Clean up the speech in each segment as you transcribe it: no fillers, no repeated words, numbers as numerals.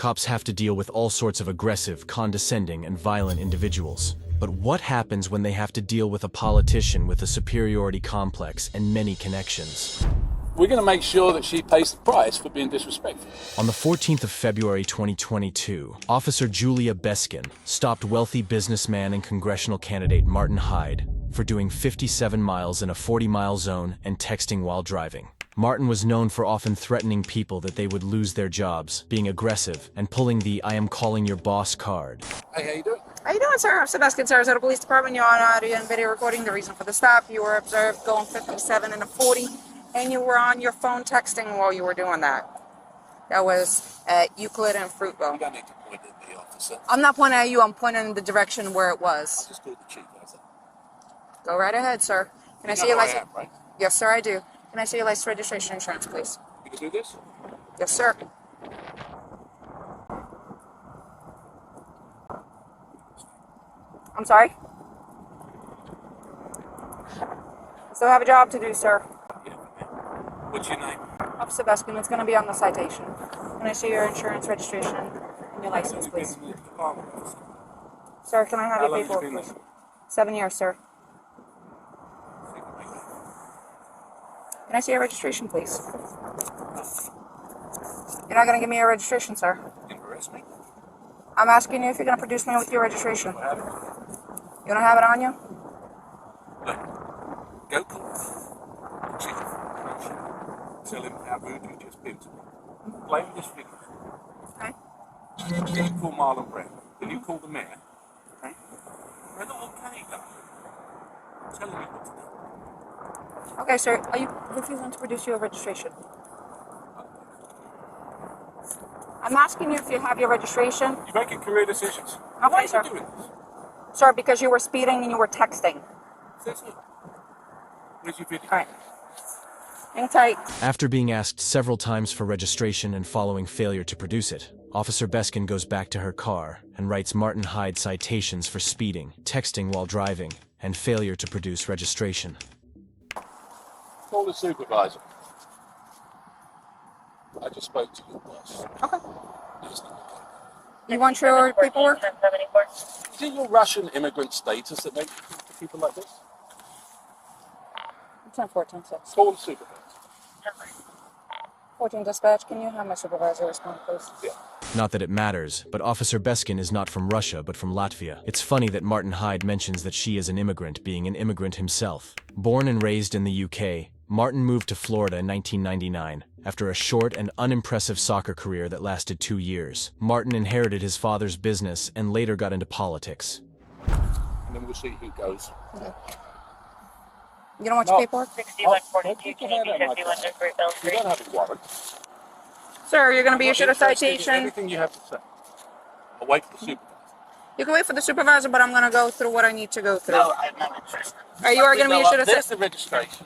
Cops have to deal with all sorts of aggressive, condescending, and violent individuals. But what happens when they have to deal with a politician with a superiority complex and many connections? We're going to make sure that she pays the price for being disrespectful. On the 14th of February 2022, Officer Julia Beskin stopped wealthy businessman and congressional candidate Martin Hyde for doing 57 miles in a 40-mile zone and texting while driving. Martin was known for often threatening people that they would lose their jobs, being aggressive, and pulling the "I am calling your boss" card. Hey, how you doing? How you doing, sir? Officer Beskin, Sarasota Police Department. You're on audio and video recording. The reason for the stop, you were observed going 57 in a 40, and you were on your phone texting while you were doing that. That was at Euclid and Fruitville. You don't need to point at the officer. I'm not pointing at you. I'm pointing in the direction where it was. I just called the chief. How's that? Go right ahead, sir. Can I see your license? Right? Yes, sir, I do. Can I see your license, registration, insurance, please? You can do this? Yes, sir. I'm sorry? Still have a job to do, sir. Yeah. What's your name? Officer Beskin, it's going to be on the citation. Can I see your insurance, registration, and your license, please? Sir, can I have your paperwork, please? 7 years, sir. Can I see your registration, please? You're not going to give me your registration, sir. Embarrass me? I'm asking you if you're going to produce me with your registration. I have it. You don't have it on you? Look, go call the chief. Tell him how rude you just been to me. Blame this figure. Okay. Then you call Marlon Brown. Then you call the mayor. Okay. They're not okay, though. I'm telling you what to do. Okay, sir. Are you refusing to produce your registration? I'm asking you if you have your registration. You're making career decisions. Okay, Why are sir. you doing this? Sir, because you were speeding and you were texting. Says who? Where's your video? All right. Hang tight. After being asked several times for registration and following failure to produce it, Officer Beskin goes back to her car and writes Martin Hyde citations for speeding, texting while driving, and failure to produce registration. Call the supervisor. I just spoke to your boss. Okay. He's not okay. You want your paperwork? Is it your Russian immigrant status that makes you talk to people like this? 10-14-6. Call the supervisor. 14 dispatch, can you have my supervisor respond, please? Yeah. Not that it matters, but Officer Beskin is not from Russia but from Latvia. It's funny that Martin Hyde mentions that she is an immigrant, being an immigrant himself. Born and raised in the UK, Martin moved to Florida in 1999. After a short and unimpressive soccer career that lasted 2 years, Martin inherited his father's business and later got into politics. And then we'll see who goes. Okay. You don't want your paperwork? 6142, You don't have a warrant. Sir, you're going to be I'm issued not a interested in citation. Anything you have to say. I'll wait for the supervisor. You can wait for the supervisor, but I'm going to go through what I need to go through. No, I'm not interested. You are going to be issued a There's citation. the registration.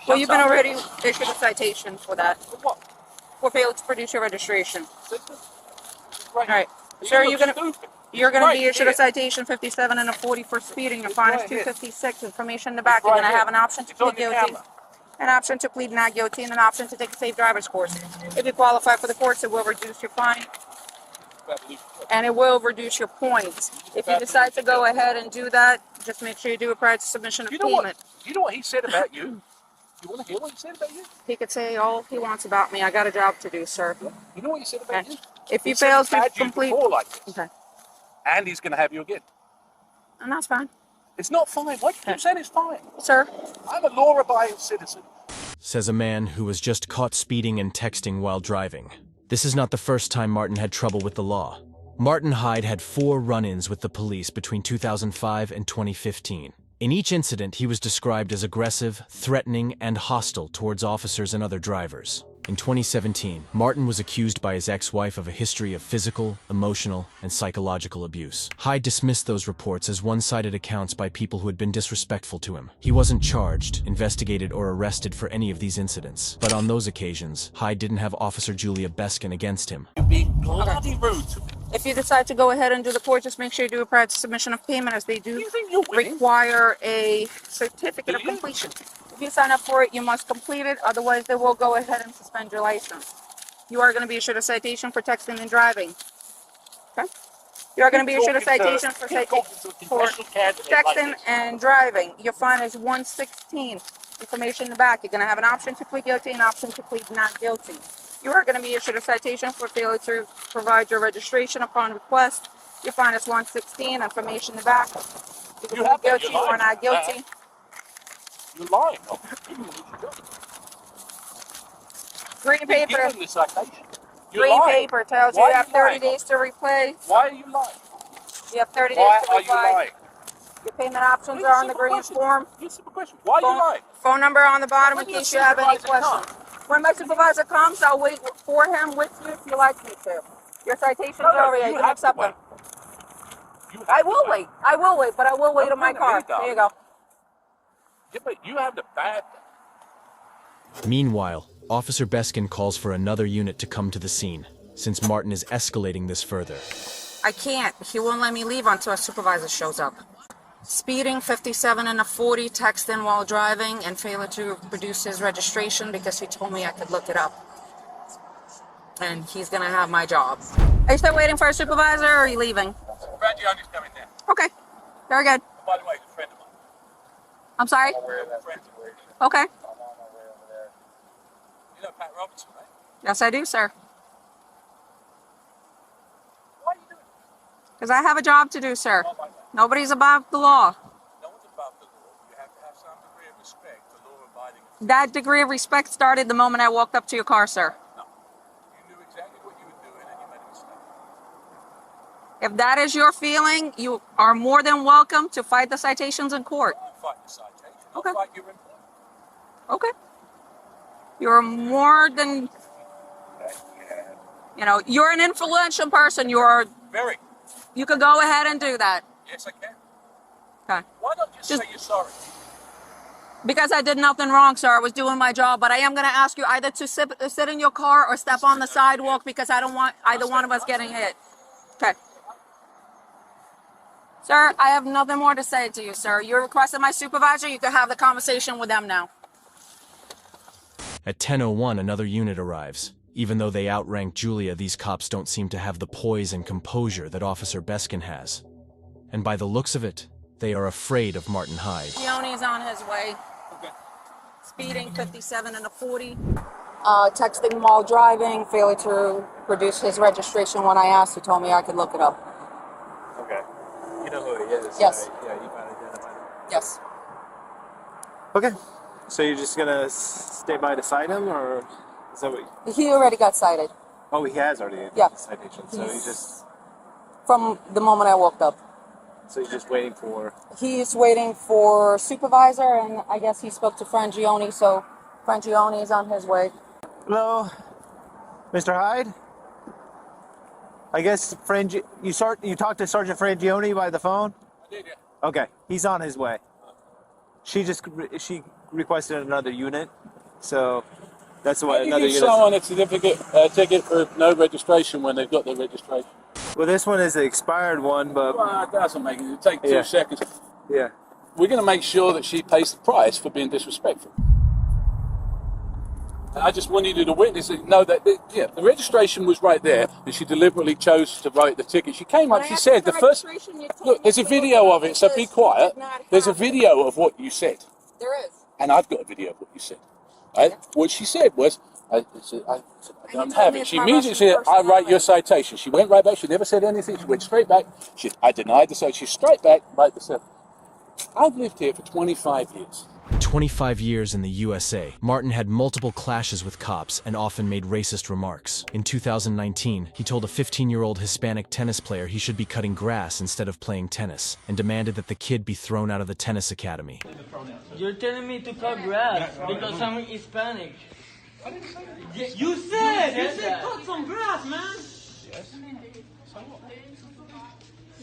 Well, you've been already issued a citation for that. For what? For failure to produce your registration. Right. All right. Sir, you're going to... You're going to Right be issued here. a citation 57 and a 40 for speeding. Your fine is right here. $256. Information in the back. It's You're going right to have here. an option to It's on plead the guilty, camera. an option to plead not guilty, and an option to take a safe driver's course. If you qualify for the course, it will reduce your fine and it will reduce your points. If you decide to go ahead and do that, just make sure you do it prior to submission of You know payment. what? You know what he said about you? You want to hear what he said about you? He could say all he wants about me. I got a job to do, sir. You know what he said about you? If you He said fail he's to had you complete... before like this, Okay. and he's going to have you again. And that's fine. It's not fine. Why do you keep saying it's fine? Sir, I'm a law-abiding citizen. Says a man who was just caught speeding and texting while driving. This is not the first time Martin had trouble with the law. Martin Hyde had 4 run-ins with the police between 2005 and 2015. In each incident, he was described as aggressive, threatening, and hostile towards officers and other drivers. In 2017, Martin was accused by his ex-wife of a history of physical, emotional, and psychological abuse. Hyde dismissed those reports as one-sided accounts by people who had been disrespectful to him. He wasn't charged, investigated, or arrested for any of these incidents. But on those occasions, Hyde didn't have Officer Julia Beskin against him. You're being bloody rude to me. if you decide to go ahead and do the court, just make sure you do it prior to submission of payment, as they do You think you're winning? require a certificate of Do you? completion. If you sign up for it, you must complete it. Otherwise, they will go ahead and suspend your license. You are going to be issued a citation for texting and driving. Okay. You are going to be issued a Talking to- citation for keep talking to a for congressional candidate like texting this. and driving. Your fine is 116. Information in the back. You're going to have an option to plead guilty and an option to plead not guilty. You are going to be issued a citation for failure to provide your registration upon request. Your fine is 116. Information in the back. You can You plead have that. guilty You're or lying. not guilty. You're lying. Green You're paper. giving the citation. You're Green lying. paper tells you Why you are have you 30 lying? days to repay. Why are you lying? You have 30 days Why to are you reply. lying? Your payment options It's a are on the simple green question. form. It's a simple question. Why are you lying? Phone number on the bottom in When your case you have any supervisor questions. When my supervisor comes, I'll wait for him with you if you like me to. Your citations are over there. You can accept them. I will wait. I will wait, but I will wait in my car. There you go. Yeah, but you have the bad. Meanwhile, Officer Beskin calls for another unit to come to the scene, since Martin is escalating this further. I can't. He won't let me leave until a supervisor shows up. Speeding 57 and a 40, texting while driving, and failure to produce his registration because he told me I could look it up. And he's gonna have my job. Are you still waiting for a supervisor or are you leaving? Frangione's coming down. Okay. Very good. Oh, by the way, he's a friend of mine. I'm sorry? Friends of mine. Okay. I'm on my way over there. You know Pat Robertson, right? Yes, I do, sir. Why are you doing it? Because I have a job to do, sir. Not like that. Nobody's above the law. No one's above the law. You have to have some degree of respect for law-abiding. That degree of respect started the moment I walked up to your car, sir. No. You knew exactly what you were doing and you made a mistake. If that is your feeling, you are more than welcome to fight the citations in court. I'll fight the citation. Okay. I'll fight your employment. Okay. You're more than, you're an influential person. Very. You could go ahead and do that. Yes, I can. Okay. Why not just say you're sorry? Because I did nothing wrong, sir. I was doing my job, but I am going to ask you either to sit in your car or step on the sidewalk because I don't want either one of us getting hit. Okay. Sir, I have nothing more to say to you, sir. You're requesting my supervisor. You can have the conversation with them now. At 10:01, another unit arrives. Even though they outrank Julia, these cops don't seem to have the poise and composure that Officer Beskin has. And by the looks of it, they are afraid of Martin Hyde. Leone's on his way. Okay. Speeding 57 and a 40. Texting while driving. Failure to produce his registration when I asked. He told me I could look it up. Okay. You know who he is? Yes. Right? Yeah, you might identify him. Yes. Okay. So you're just gonna stay by to cite him, or is that what? He already got cited. Oh, he has already. Yeah. The citation. So He's- he's just. From the moment I walked up. So you're just waiting for. He's waiting for supervisor, and I guess he spoke to Frangione, so Frangione is on his way. Hello, Mr. Hyde. I guess you talked to Sergeant Frangione by the phone. I did, yeah. Okay, he's on his way. She requested another unit, so that's why How do another you give unit. someone a ticket for no registration when they've got their registration? Well, this one is the expired one, but Well, it doesn't make it. It'll take 2 Yeah. seconds. yeah. We're going to make sure that she pays the price for being disrespectful. I just wanted you to witness it, know that the registration was right there, and she deliberately chose to write the ticket. She came up, she said, the first. Look, there's a video of it, so be quiet. There's a video of what you said, There is. and I've got a video of what you said. Right? What she said was, I don't have it. She immediately said, I write your citation. She went right back. She never said anything. She went straight back. I denied the citation. She's straight back, right the I've lived here for 25 years. 25 years in the USA, Martin had multiple clashes with cops and often made racist remarks. In 2019, he told a 15-year-old Hispanic tennis player he should be cutting grass instead of playing tennis, and demanded that the kid be thrown out of the tennis academy. You're telling me to cut grass because I'm Hispanic. You said cut some grass, man. Yes.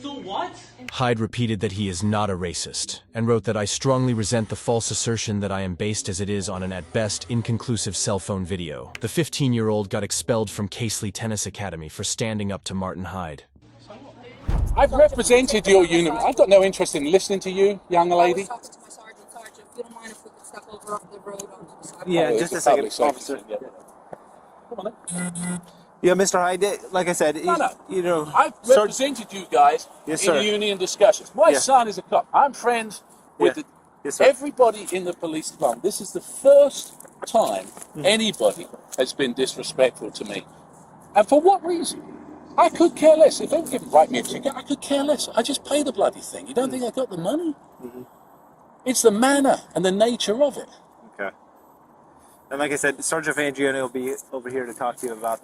So what? Hyde repeated that he is not a racist, and wrote that I strongly resent the false assertion that I am based as it is on an at best inconclusive cell phone video. The 15-year-old got expelled from Casely Tennis Academy for standing up to Martin Hyde. I've represented your unit. I've got no interest in listening to you, young lady. I was talking to my sergeant. Sergeant, if you don't mind if we could step over off the road onto the sidewalk. Yeah, Oh, just it's a a second, public officer. service, yeah. Come on then. Yeah, Mr. Hyde, like I said, No. you know, I've represented you guys Yes, in sir. union discussions. My Yeah. son is a cop. I'm friends with Yeah. Yes, sir. everybody in the police department. This is the first time anybody has been disrespectful to me. And for what reason? I could care less. If they were going to write me a ticket, I could care less. I just pay the bloody thing. You don't think I got the money? It's the manner and the nature of it. Okay. And like I said, Sergeant Fangione will be over here to talk to you about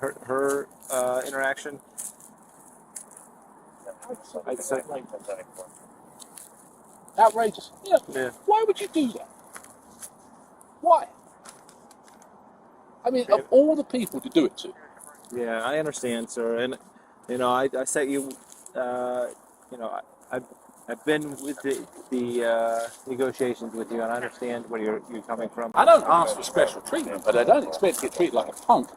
her interaction. Outrageous. Yeah. Why would you do that? Why? I mean, of all the people to do it to. Yeah, I understand, sir. And you know, I set you. You know, I've been with the negotiations with you, and I understand where you're coming from. I don't ask for special treatment, but I don't expect to get treated like a punk.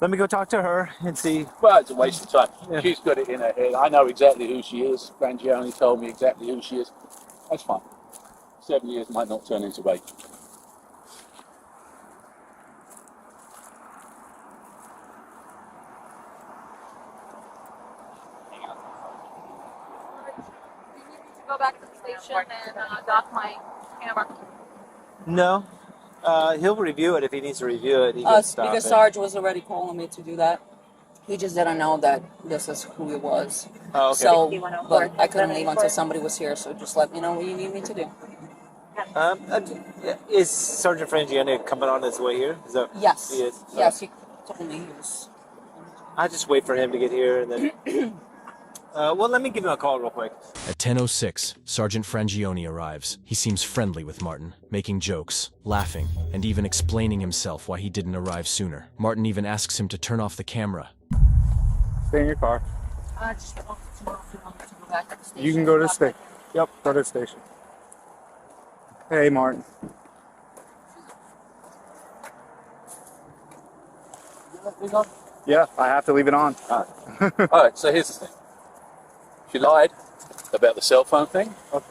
Let me go talk to her and see. Well, it's a waste of time. Yeah. She's got it in her head. I know exactly who she is. Frangione told me exactly who she is. That's fine. 7 years might not turn into 8. Go back to the station and dock my camera. No, he'll review it if he needs to review it. He can stop Because it. Sarge was already calling me to do that. He just didn't know that this is who he was. Oh, okay. So, but I couldn't leave until somebody was here. So just let me know what you need me to do. Is Sergeant Frangione coming on his way here? Is that Yes. He is. Yes, he told me he was. I just wait for him to get here and then. Well, let me give him a call real quick. At 10:06, Sergeant Frangione arrives. He seems friendly with Martin, making jokes, laughing, and even explaining himself why he didn't arrive sooner. Martin even asks him to turn off the camera. Stay in your car. I just want to know if you want me to go back to the station. You can go to the station. Yep, go to the station. Hey, Martin. Yeah, I have to leave it on. All right, so here's the thing. She lied about the cell phone thing. Okay.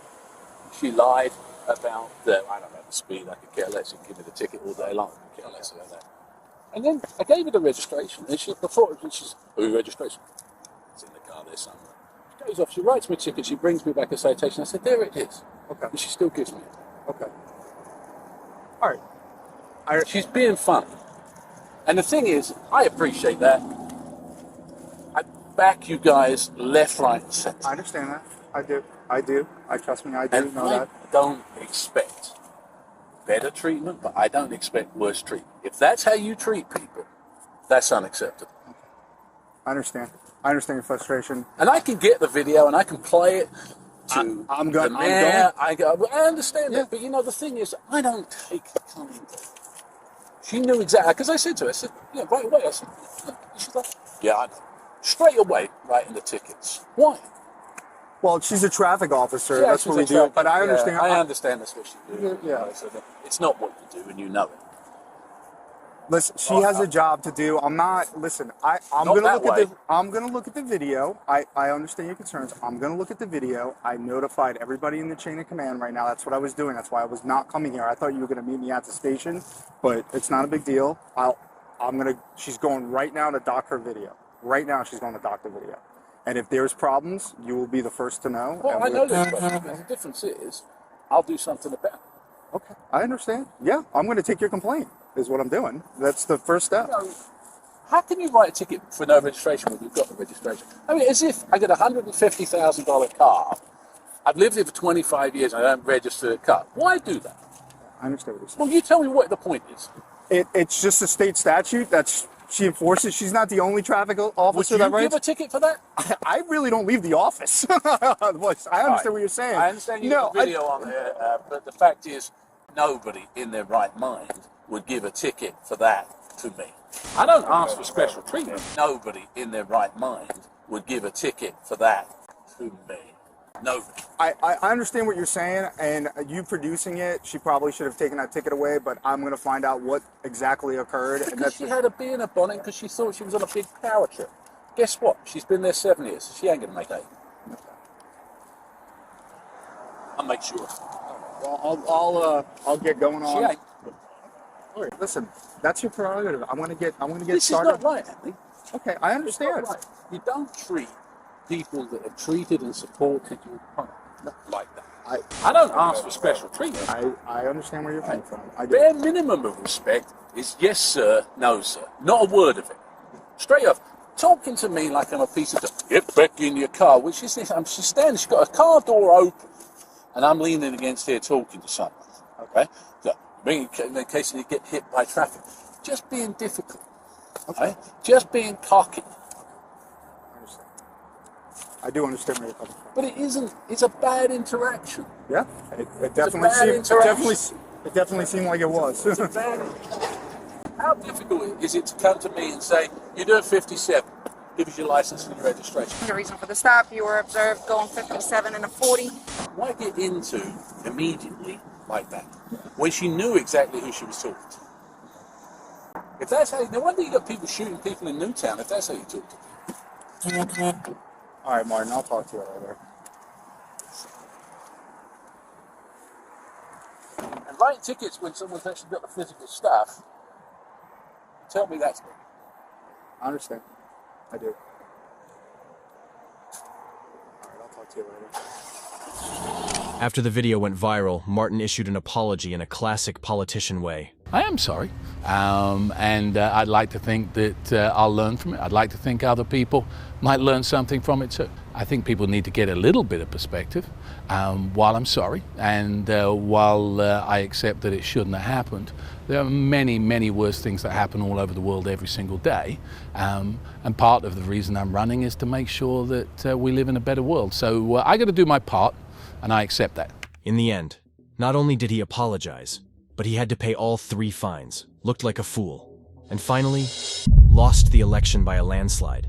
She lied about the speed. I could care less. You can give me the ticket all day long. I could care less about that. And then I gave her the registration. And she's, who registration? It's in the car there somewhere. She goes off, she writes me a ticket, she brings me back a citation. I said, there it is. Okay. And she still gives me it. Okay. All right. She's being funny. And the thing is, I appreciate that. I back you guys left, right, and center. I understand that. I do. Trust me, I do And know I that. don't expect better treatment, but I don't expect worse treatment. If that's how you treat people, that's unacceptable. I understand. I understand your frustration. And I can get the video and I can play it to I'm the going. mayor. I understand that, but you know, the thing is, I don't take coming. She knew exactly, because I said to her, I said, yeah, right away. I said, yeah. She's like, yeah, I know. Straight away, writing the tickets. Why? Well, she's a traffic officer. Yeah, that's what we do. But I understand. I understand that's what she did. Yeah. So it's not what you do, and you know it. Listen, she has a job to do. I'm not. Listen, I'm Not gonna that look way. at the. I'm gonna look at the video. I understand your concerns. I'm gonna look at the video. I notified everybody in the chain of command right now. That's what I was doing. That's why I was not coming here. I thought you were gonna meet me at the station, but it's not a big deal. She's going right now to dock her video. Right now, she's going to dock the video. And if there's problems, you will be the first to know. Well, and I know there's problems, but the difference is, I'll do something about it. Okay, I understand. Yeah, I'm going to take your complaint. Is what I'm doing. That's the first step. You know, how can you write a ticket for no registration when you've got the registration? I mean, as if I get a $150,000 car, I've lived here for 25 years and I don't register a car. Why do that? I understand what you're saying. Well, you tell me what the point is. It's just a state statute that she enforces. She's not the only traffic officer Would that you writes. give a ticket for that? I really don't leave the office. I understand what you're saying. I understand you have a video on there, but the fact is, nobody in their right mind would give a ticket for that to me. I don't ask for special treatment. Nobody in their right mind would give a ticket for that to me. Nobody. I understand what you're saying, and you producing it, she probably should have taken that ticket away, but I'm going to find out what exactly occurred. And Because she had a bee in her bonnet because she thought she was on a big power trip. Guess what? She's been there 7 years. She ain't going to make 8. I'll make sure. Well, I'll get going She on. ain't. All right, listen, that's your prerogative. I'm gonna get This started. is not right, Andy. Okay, I It's understand. not right. You don't treat people that have treated and supported you like that. I don't ask for special treatment. I understand where you're coming from. I do. Bare minimum of respect is yes, sir, no, sir. Not a word of it. Straight up. Talking to me like I'm a piece of dirt. Get back in your car. Which is this? She's standing, she's got a car door open, and I'm leaning against here talking to someone. Okay? So, in case you get hit by traffic. Just being difficult. Okay? Just being cocky. I understand. I do understand where you're coming from. But it isn't. It's a bad interaction. Yeah, it definitely bad seemed. interaction. It definitely seemed like it was. It's a bad interaction. How difficult is it to come to me and say, you're doing 57, give us your license and your registration? The reason for the stop, you were observed going 57 and a 40. Why get into immediately like that when she knew exactly who she was talking to? If that's how, no wonder you got people shooting people in Newtown if that's how you talk to them. All right, Martin, I'll talk to you later. And writing tickets when someone's actually got the physical stuff, tell me that's good. I understand. I do. All right, I'll talk to you later. After the video went viral, Martin issued an apology in a classic politician way. I am sorry, and I'd like to think that I'll learn from it. I'd like to think other people might learn something from it too. I think people need to get a little bit of perspective while I'm sorry, and while I accept that it shouldn't have happened. There are many, many worse things that happen all over the world every single day, and part of the reason I'm running is to make sure that we live in a better world. So I got to do my part, and I accept that. In the end, not only did he apologize, but he had to pay all 3 fines, looked like a fool, and finally, lost the election by a landslide.